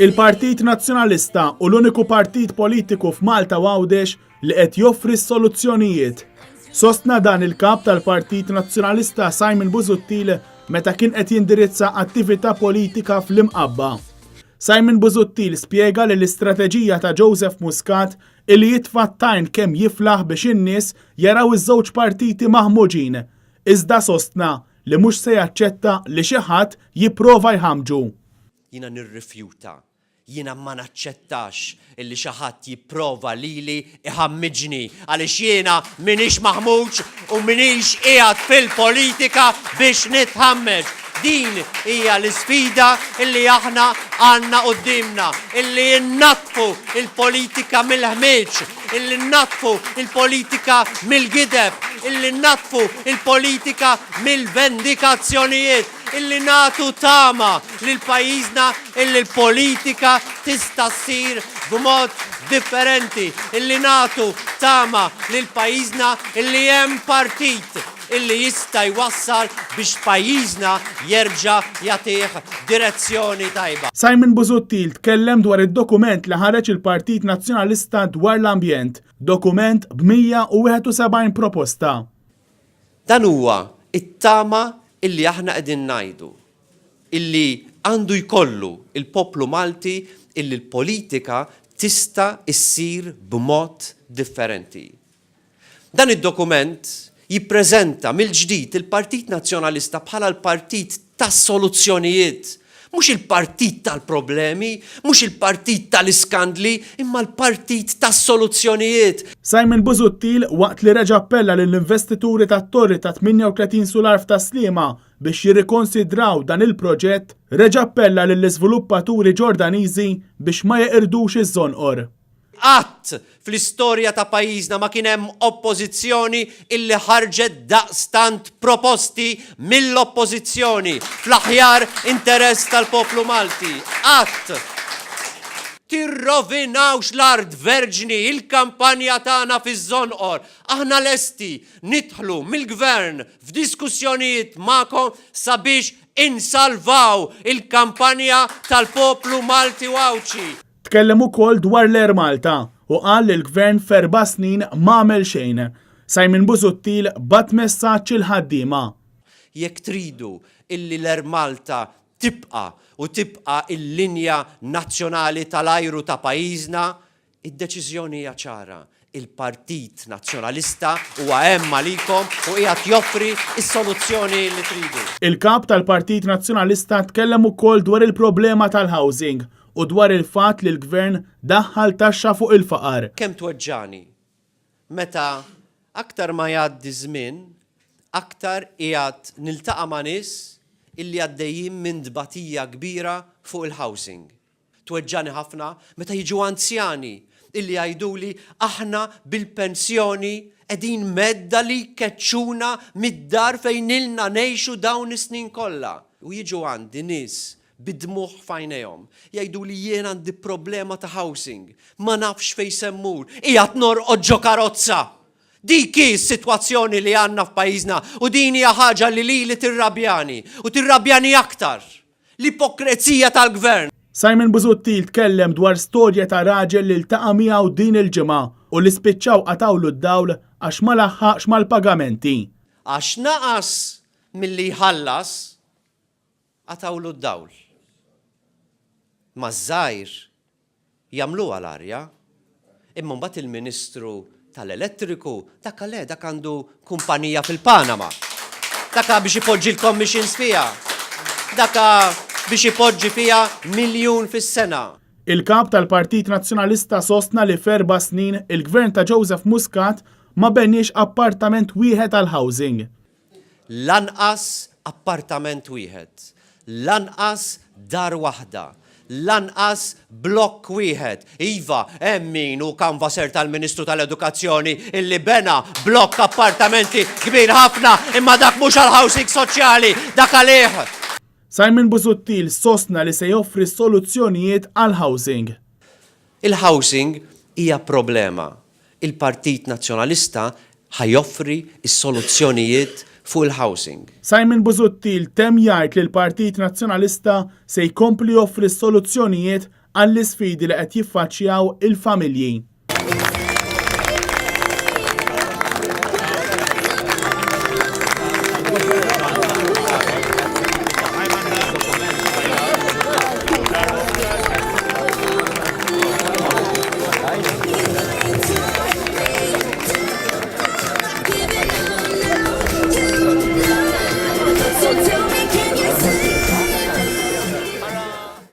Il-Partit Nazzjonalista u l-uniku partit politiku f'Malta Għawdex li qed joffri s-soluzzjonijiet. Sostna dan il-kap tal-Partit Nazzjonalista Simon Busuttil meta kien qed jindirizza attività politika fl-Imqabba. Simon Busuttil spjega li l-istrateġija ta' Joseph Muscat illi jitfattajn kemm jiflaħ biex in-nies jaraw iż-żewġ partiti maħmuġin, iżda sostna li mhux se jaċċetta li xi ħadd jipprova jħammġu. Jiena nirrifjuta, jiena ma naċċettax illi xi ħadd jipprova lili iħammiġni għaliex jiena minix maħmuġ u minix qiegħed fil-politika biex nitħammeġ. Din hija l-isfida illi aħna għandna qudiemna, illi nnatfu il-politika mill-ħmieġ, illi nnatfu il-politika mill-gideb, illi nnatfu il-politika mill-vendikazzjonijiet, illi natu tama lil pajjiżna illi l-politika tista' ssir b'mod differenti, illi natu tama lil pajjiżna illi hemm partit illi jista' jwassal biex pajjiżna jerġa' jagħtih direzzjoni tajba. Simon Busuttil tkellem dwar id-dokument li ħareġ il-Partit Nazzjonalista dwar l-ambjent, dokument b'171 proposta. Dan huwa it-tama illi aħna qegħdin ngħidu, illi għandu jkollu il-poplu Malti illi l-politika tista' issir b'mod differenti. Dan id-dokument jippreżenta mill-ġdid il-Partit Nazzjonalista bħala l-partit tas-soluzzjonijiet, mhux il-partit tal-problemi, mhux il-partit tal-iskandli, imma l-partit tas-soluzzjonijiet. Simon Busuttil waqt li reġa' appella lill-investituri tat-torri ta' 38 sular ta' Sliema biex jirrikonsidraw dan il-proġett, reġa' appella lill-iżviluppaturi Ġordaniżi biex ma jeqirdux iż-żonqor. Qatt fl-istorja ta' pajjiżna ma kien hemm oppożizzjoni illi ħarġet daqstant proposti mill-oppożizzjoni fl-aħjar interess tal-poplu Malti. Qatt tirrovinawx l-art verġni il-kampanja tagħna fiż-żonqor. Aħna lesti nidħlu mill-gvern f'diskussjonijiet magħkom sabiex insalvaw il-kampanja tal-poplu Malti Wawċi. Tkellem ukoll dwar l-Air Malta u qal li l-gvern f'4 snin m'għamel xejn. Simon Busuttil bat messaġġ il-ħaddiema. Jekk tridu illi l-Air Malta tibqa' il-linja nazzjonali tal-ajru ta' pajjiżna, id-deċiżjoni hija ċara. Il-Partit Nazzjonalista huwa hemm għalikom u qiegħed joffri s-soluzzjoni li tridu. Il-kap tal-Partit Nazzjonalista tkellem ukoll dwar il-problema tal-housing u dwar il-fatt li l-gvern daħħal taxxa fuq il-faqar. Kemm tweġġani? Meta aktar ma jgħaddi żmien, aktar qiegħed niltaqa' ma' nies illi għaddejjin minn dbatija kbira fuq il-housing. Tweġġani ħafna meta jiġu anzjani illi jgħiduli aħna bil-pensjoni qegħdin medda li keċċuna mid-dar fejn ilna ngħixu dawn is-snin kollha. U jiġu għandi nies bid-dmuħ f'għajnejhom. Jgħidu li jien għandi problema ta' housing, ma nafx fejn semmur, qiegħed norqod ġo karozza. Dik hi s-sitwazzjoni li għandna f'pajjiżna u din hija ħaġa li lili tirrabjani u tirrabjani aktar. L-ipokrezija tal-gvern. Simon Busuttil tkellem dwar storja ta' raġel li ltaqa' miegħu din il-ġimgħa u li spiċċaw qatawlu d-dawl għax ma laħħaqx mal-pagamenti. Għax naqas milli jħallas qatawlu d-dawl. Maż-żgħir jagħmluha l-arja, imma mbagħad il-Ministru tal-Elettriku dak għandu kumpanija fil-Panama. Dak biex ipoġġi l-commissions fiha. Dak biex ipoġġi fiha miljun fis-sena. Il-kap tal-Partit Nazzjonalista sostna li f'4 snin il-gvern ta' Joseph Muscat ma benniex appartament wieħed għal housing. Lanqas appartament wieħed. Lanqas dar waħda. Lanqas blokk wieħed. Iva, hemm min u kanvaser tal-Ministru tal-Edukazzjoni illi bena blokk appartamenti kbir ħafna imma dak mhux għall-housing soċjali, dak għalih. Simon Busuttil sostna li se joffri soluzzjonijiet għal-housing. Il-housing hija problema. Il-Partit Nazzjonalista ħajoffri s-soluzzjonijiet fuq il-housing. Simon Busuttil tem jgħid li l-Partit Nazzjonalista se jkompli joffri soluzzjonijiet għall-isfidi li qed jiffaċċjaw il-familji.